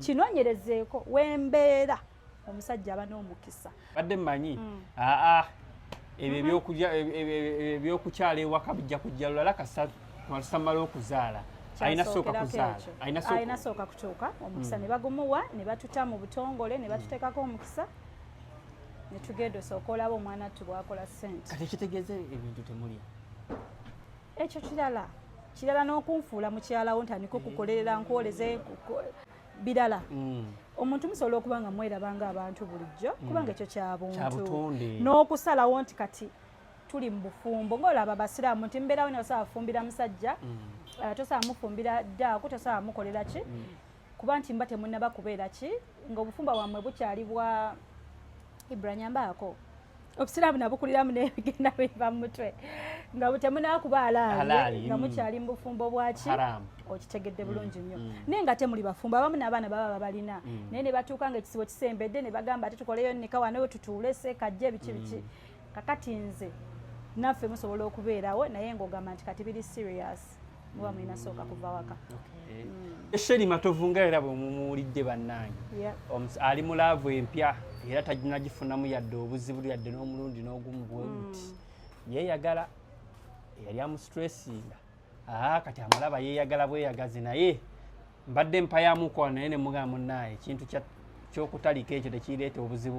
kinoonyerezeeko wembeera omusajja aba n'omukisa badde mmanyi ebyo ebyokukyala ewaka bijja kujja lulala kasamala okuzaala alina sooka kutuuka omukisa ne bagumuwa ne batuta mu butongole ne batuteekako omukisa ne tugenda osooka olaba omwana ttu bwakola sente kati ekitegeeza ebintu temulya ekyo kirala n'okunfuula mukyalawo ntandika okukolerera nkwoleze birala omuntu musobola okuba nga mwerabanga abantu bulijjo kubanga ekyo kyabuntu n'okusalawo nti kati tuli mu bufumbo ng'olaba basiraamu nti mbeerawo neosaba fumbira musajja tosaba mufumbira ddaaku tosaba mukolera ki kuba nti mba temunnaba kubeera ki ng'obufumba bwammwe bukyali bwa Ibranyambaako obusiraamu nabukuliramu n'ebigenda biva mu mutwe nga temunaba kuba alaali nga mukyali mu bufumbo bwaki okitegedde bulungi nnyo naye nga temuli bafumbo abamu n'abaana baba babalina naye ne batuuka nga ekisibo kisembedde ne bagamba ate tukoleyo nika wano tutuule sekajje biki kakati nze naffe musobola okubeerawo naye ng'ogamba nti kati biri serious muba mulina sooka kuva waka Sheri Matovu nga era bwe mumuwulidde bannange ali mu laavu empya era tagifunamu yadde obuzibu yadde n'omulundi n'ogumu bwe guti yeeyagala yali amustressinga kati amulaba yeeyagala bweyagazi naye mbadde mpayamuko naye ne mugamba munnaye ekintu ky'okutalika ekyo tekireeta obuzibu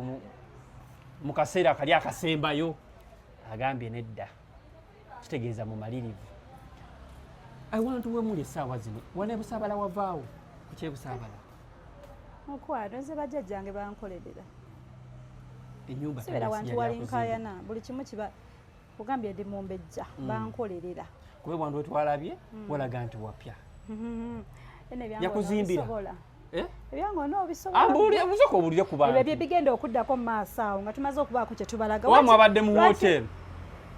mu kaseera kali akasembayo agambye nedda kitegeeza mu malirivu abantu we muli essaawa zino wane busaabala wavaawo ku kyebusaabala okwano nze bajjajjange bankolerera ennyumba sibeera wantu wali nkayana buli kimu kiba kugambye ndi mumbejja bankolerera kube bwantu wetwalabye walaga nti wapya yakuzimbira ebyange onoobisobola obulire ku bantu ebyo bigenda okuddako mu maaso awo nga tumaze okubaako kye tubalaga wamwe abadde mu hoteri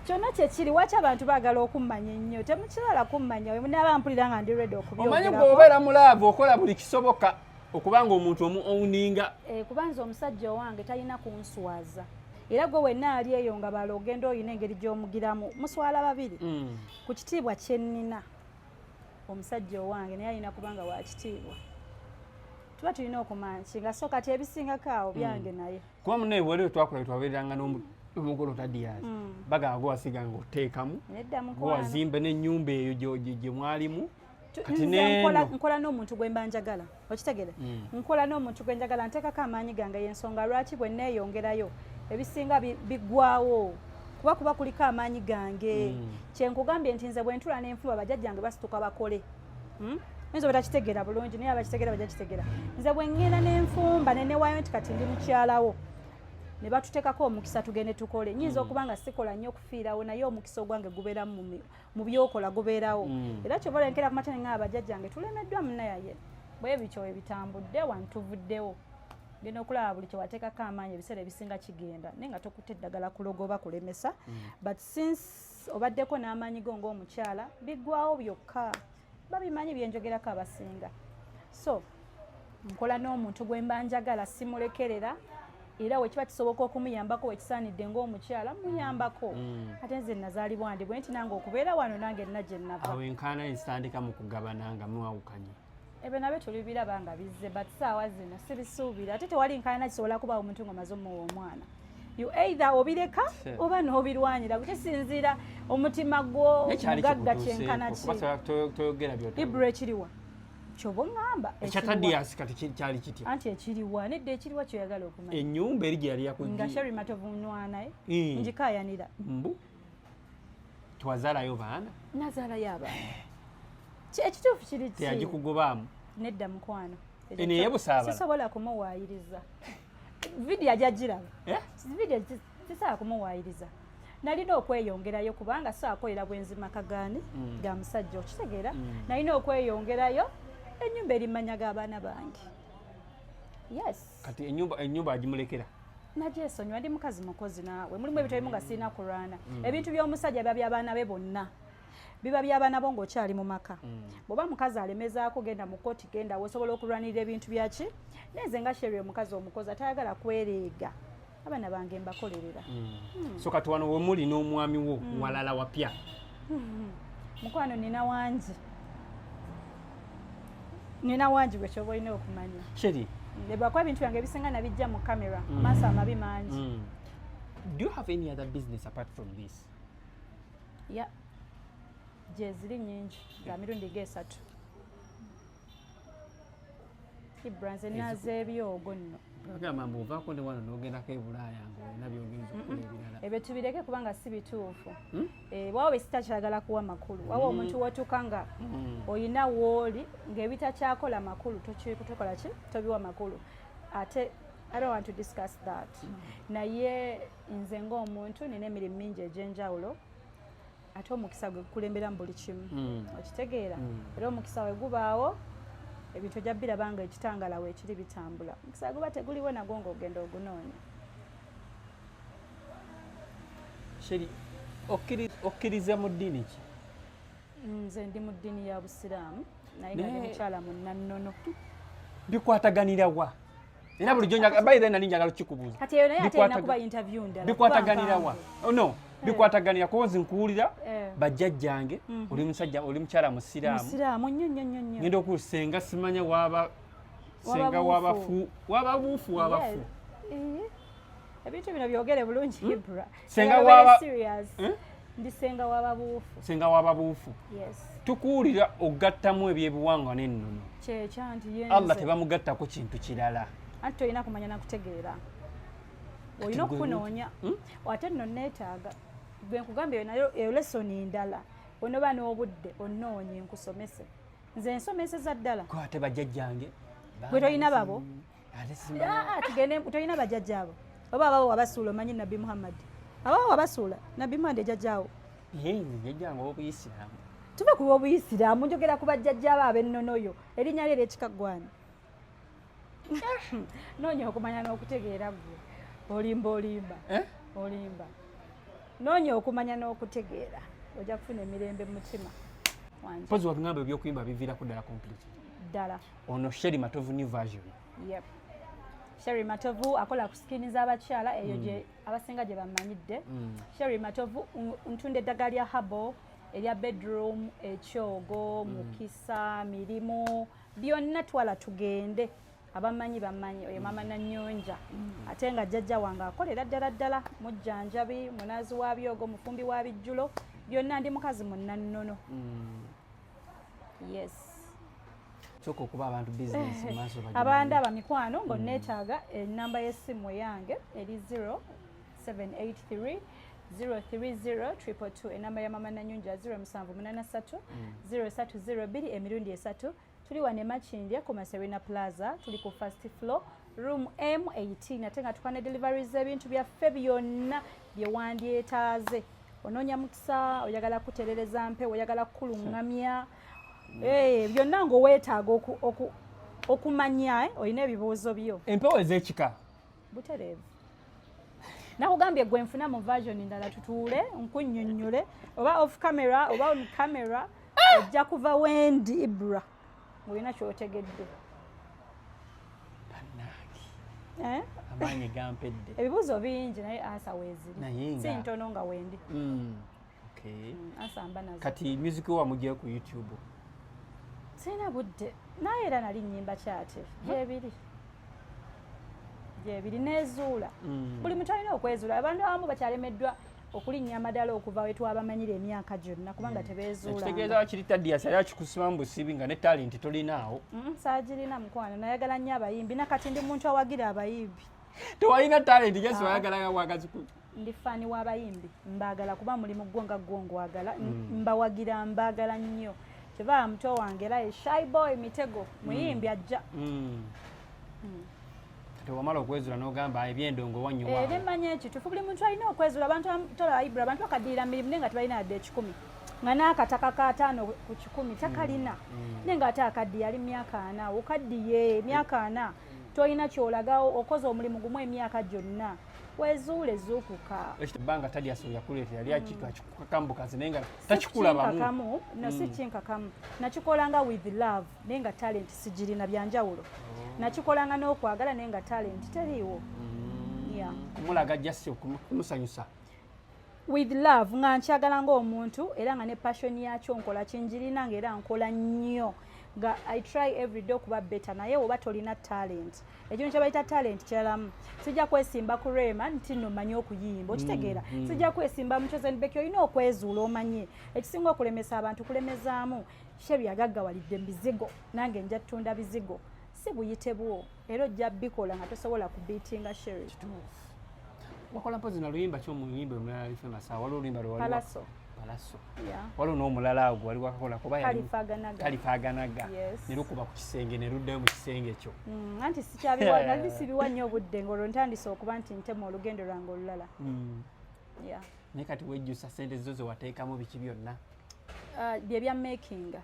kyonna kyekiri waki abantu baagala okummanya ennyo temukirala kummanya we munaaba mpulira nga ndi ready okubyogerako omanyi gweobeera mulaavu okola buli kisoboka okubanga omuntu owuninga kubanza omusajja owange talina kunswaza era gwe wenna ali eyo nga bala ogenda oyina engeri gy'omugiramu muswala babiri ku kitiibwa kyennina omusajja owange naye alina kubanga wa kitiibwa tuba tulina okumankinga so kati ebisingako awo byange naye kuba munaye waliwo twakola twabeeranga n'omugolo tadiyazi bagamba gwewasiga nga oteekamu gwewazimba n'ennyumba eyo gye mwalimu nkola n'omuntu gwe mba njagala okitegere nkola n'omuntu gwe njagala nteekako amaanyi gange y'ensonga lwaki bwe neeyongerayo ebisinga biggwawo kuba kuliko amaanyi gange kyenkugambye nti nze bwe ntula n'enfuba bajjajjange basituka bakole nzo batakitegeera bulungi naye abakitegeera bajja kitegeera nze bwe ŋŋenda n'enfumba nenewayo nti kati ndi mukyalawo ne batuteekako omukisa tugende tukole nyinza okuba nga sikola nnyo okufiirawo naye omukisa ogwange gubeera mu byokola gubeerawo era kyoba olenkera ku matene nga abajjajjange tulemeddwa munayaye bwe bityo ebitambudde wantuvuddewo genda okulaba buli kyewateekako amaanyi ebiseera ebisinga kigenda naye nga tokutte eddagala kulogoba kulemesa but since obaddeko n'amaanyi go ng'omukyala biggwawo byokka babimanyi byenjogerako abasinga so nkola n'omuntu gwe mba njagala simulekerera era wekiba kisoboka okumuyambako wekisaanidde ng'omukyala muyambako ate nze nazaalibwa ndi bwe nti nange okubeera wano nange nna gye nnava awo enkaana ezitandika mu kugabana nga muwawukanye ebyo nabyo tulibiraba nga bizze but saawa zino sibisuubira ate tewali nkaana kisobola kubaawo omuntu ng'omaze omuwa omwana you either obireka oba n'obirwanyira kisinziira omutima gwo mugagga kyenkana ki ibura ekiriwa kyoba oŋŋamba ekyatadiyasi kati kyali kitya anti ekiriwa nedda ekiriwa kyoyagala okumanya ennyumba eri gyeyali yakujja nga Sherry Matovu nwanaye njikaayanira mbu twazaalayo baana nazaalayo abaana ekituufu kiri ki teyagikugobaamu nedda mukwano eneyebusaabala sisobola kumuwaayiriza vidiyo ajagiraba vidiyo sisobola kumuwaayiriza nalina okweyongerayo kubanga saakolera bwenzima kagaani ga musajja okitegeera nalina okweyongerayo ennyumba erimanyaga abaana bange yes kati ennyumba agimulekera nagyesonyiwa ndi mukazi mukozi naawe mulimu ebintu ebimu nga sirina kulwana ebintu by'omusajja biba by'abaana be bonna biba by'abaana bo ng'okyali mu maka bw'oba mukazi alemezaako genda mu kooti genda osobola okulwanirira ebintu byaki nenze nga Sherry omukazi omukozi atayagala kwereega abaana bange mbakolerera so kati wano we muli n'omwami wo walala wapya mukwano nina wangi bwe kyoba olina okumanya Sherry lebwako ebintu byange ebisinga nabijja mu kamera amaaso amabi mangi do you have any other business apart from this gye ziri nnyingi za mirundi g3 ibra nze naaza ebyogo nno agamba mbu ovaako ne wano n'ogendako e Bulaaya ng'olina by'ogenza okukola ebirala ebyo tubireke kubanga si bituufu waawo bwe sitakyagala kuwa makulu waawo omuntu wotuuka nga olina wooli ng'ebitakyakola makulu tokola ki tobiwa makulu ate I don't want to discuss that naye nze ng'omuntu nina emirimu mingi egy'enjawulo ate omukisa gwe gukulembera mu buli kimu okitegeera era omukisa we gubaawo ebintu ojja birabanga ekitangala weekiri bitambula omukisa guba teguliwo nagwo ng'ogenda ogunoonya Sherry okkiriza mu ddiini ki nze ndi mu ddiini ya busiraamu naye nga ndi mukyala munnannono bikwataganira wa era bulijjo bayire nali njagala kikubuuza kati eyo naye ate erina kuba interview ndala bikwataganira wa no bikwataganira kozi nkuwulira bajjajjange oli musajja oli mukyala musiraamu nnyo ngenda okusenga simanya senga wababuufu wabafu ebintu bino byogere bulungi ibra senga waba ndi senga wababuufu tukuwulira ogattamu ebyebiwangwa n'ennono kyekyanti Allah tebamugattako kintu kirala anti tolina kumanya nakutegeera olina okunoonya ate nno neetaaga bwe nkugambye nayo eyo lesoni ndala onoba n'obudde onnoonye nkusomese nze nsomeseza ddala ate bajjajjange gwe tolina babo tolina bajjajja abo oba ababo wabasuula omanyi nabbi Muhammad ababo wabasuula nabbi Muhammad ejjajjaawo jjajjange obuyisiraamu tuve ku bwobuyisiraamu njogera ku bajjajja abo ab'ennono oyo erinnya lye ery'ekikaggwani noonya okumanya n'okutegeera gwe olimba noonya okumanya n'okutegeera ojja kufuna emirembe mu mutima wanje. Pozi watungamba ebyokuyimba biviirako ddala complete ddala. Ono Sherry Matovu new version. Yep. Sherry Matovu akola ku skini z'abakyala eyo gye abasinga gye bamanyidde. Sherry Matovu ntunda eddagala lya habo erya bedroom, ekyogo, mukisa, mirimu byonna twala tugende abamanyi bamanyi oyo mama Nanyonja ate nga jjajja wange akolera ddala mujjanjabi, munazi wa byogo, mufumbi wa bijjulo byonna ndi mukazi munnannono. Yes. Soko okuba abantu business maaso bagenda. Abandaba mikwano ng'onneetaaga ennamba y'essimu yange eri 0783 030 enamba ya mama Nanyonja 0783 0302 emirundi esatu. Tuli wane Makindye ku Serena Plaza, tuli ku first floor room M18 ate nga tukwane deliveries ebintu byaffe byonna bye wandyetaaze. Onoonya mukisa, oyagala kuterereza mpe, oyagala kulungamya byonna ng'oweetaaga okumanya olina ebibuuzo byo. Empewo ez'ekika butereevu. Nakugambye gwe nfuna mu version ndala tutuule nkunnyonnyole oba off camera oba on camera ojja kuva wendi Ibra ng'olina ky'otegedde. Amaanyi gampedde. Ebibuuzo bingi naye asa weeziri. Si ntono nga wendi. Okay. Asamba nazo. Kati music wa mujje ku YouTube. Sina budde. Naye era nali nnyimba kyate. Gyebiri nezuula. Buli muntu alina okwezuula. Abantu abamu bakyalemeddwa okulinnya amadala okuva we twabamanyira emyaka gyonna kubanga tebeezuula. Kitegeeza kiri Tadias yali akikusiba mu busibi nga ne talent tolinaawo. Saagirina mukwano nayagala nnyo abayimbi nakati ndi muntu awagira abayimbi. Tewalina talent Yesu ayagala wagazi ku. Ndi fani w'abayimbi mbaagala kuba mulimu gwo nga gwo ngwagala mbawagira mbaagala nnyo. Kyeva muto wange era Shy Boy Mitego muyimbi ajja. Tewamala okwezula n'ogamba ebyendongo wannyo waawe. Nemanya ekituufu buli muntu alina okwezula abantu tola Ibra abantu bakaddirira mirimu naye nga tebalina yadde 10 nga n'akataka ka 5 ku 10 takalina naye nga ate akaddiye ali myaka 4 okaddiye myaka 4 tolina kyolagawo okoze omulimu gumu emyaka gyonna wezuule zuukuka. Ekibbanga Tadias yakuleetera yali akitwa kikakambukazi naye nga takikulabamu. No si kinkakamu nakikolanga with love naye nga talent sigirina byanjawulo. Nakikolanga n'okwagala naye nga talent teriiwo. Kumulaga just okumusanyusa. With love nga nkyagala ng'omuntu era nga ne passion yakyo nkola kinjirina ng'era nkola nnyo. I try every day okuba better naye oba tolina talent. Ekintu kye bayita talent kyalamu. Sijja kwesimba ku Rema nti nno manyi okuyimba. Okitegeera. Sijja kwesimba mu Chosen Becky olina okwezuula omanye. Ekisinga okulemesa abantu kulemezaamu. Sherry agaggawalidde bizigo nange nja ttunda bizigo. Si buyite bwo era ojja bikola nga tosobola kubiitinga Sherry. Wakola mpozi na luyimba ky'omuyimba omulala ali famous waliwo oluyimba lwe waliwo Palaso. Waliwo n'omulala agwo wali wakakola kuba Kalifaganaga ne lukuba ku kisenge ne luddayo mu kisenge ekyo. Anti sikyabiwa nali sibiwa nnyo obudde ng'olwo ntandise okuba nti ntema olugendo lwange olulala. Naye kati wejjusa ssente zo ze wateekamu biki byonna? Bye bya making.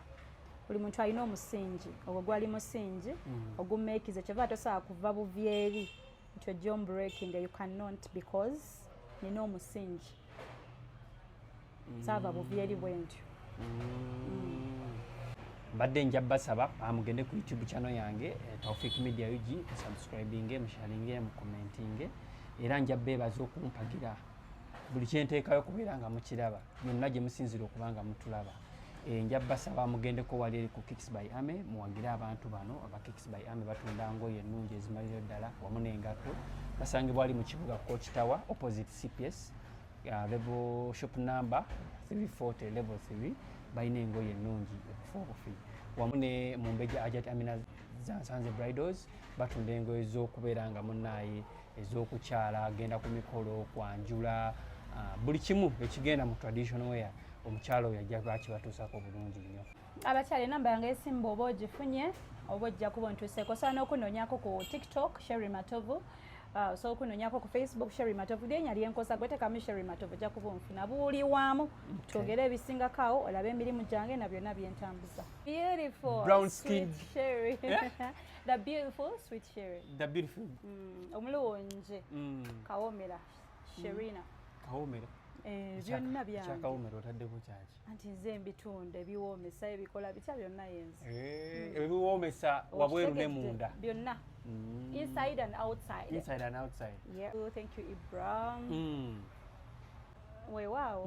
Buli muntu alina omusingi ogwo gwali musingi ogumakize kyeva tosobola kuva buvyeri nti ojja breaking you cannot because nina omusingi saava buvyeri bwentyo. Mbadde nja basaba mugende ku YouTube channel yange Taufik Media UG subscribinge musharinge mucommentinge era nja beebaza okumpagira buli kyenteekayo kubeera nga mukiraba byonna gye musinzira okubanga mutulaba. Nja basaba mugendeko wali eri ku Kicks by Ame muwagira abantu bano aba Kicks by Ame batunda ngoye ennungi ezimalira ddala wamu n'engatto basangibwa ali mu kibuga Coach Tower opposite CPS level shop number 340 level 3 bayina engoye ennungi obufi wamu ne Mumbeja Ajat Amina Zansanze Bridals batunda engoye z'okubeera nga munnaye ez'okukyala agenda ku mikolo kwanjula buli kimu ekigenda mu traditional wear omukyalo yajja bakibatuusako bulungi nnyo. Abakyala enamba yange esimba oba ogifunye oba ojja kuba ontuuseeko osobola n'okunoonyako ku TikTok Sherry Matovu osobola okunoonyako ku Facebook Sherry Matovu lyenya lyenkosa gwetekamu Sherry Matovu ojja kuba onfuna buuli waamu twogere ebisingako awo olabe emirimu gyange na byonna byentambuza. Beautiful brown skin Sherry. The beautiful sweet Sherry. The beautiful omulungi Kawomera Sherina. Kawomera byonna byange kyakawomero otaddeko kyaki anti nze mbitunda ebiwoomesa ebikola bitya byonna yenze ebiwoomesa wabweru ne munda byonna inside and outside. Yeah. Thank you Ibrahim. Weewaawo.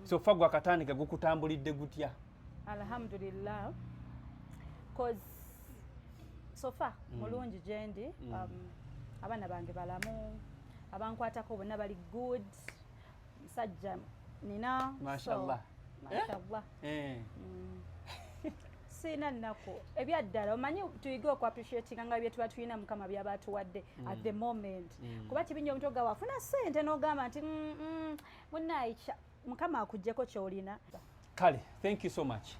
So fa gwa katandika gukutambulidde gutya? Alhamdulillah. Cause so far mulungi gyendi, abaana bange balamu, abankwatako bonna bali good, musajja nina. Mashallah. Mashallah. Sina nnako ebyaddala omanyi tuyige oku appreciating nga bye tuba tulina mukama byaba atuwadde at the moment kuba kibinja omuntu oga wafuna ssente n'ogamba nti munayi mukama akuggyeko ky'olina. Kale, thank you so much.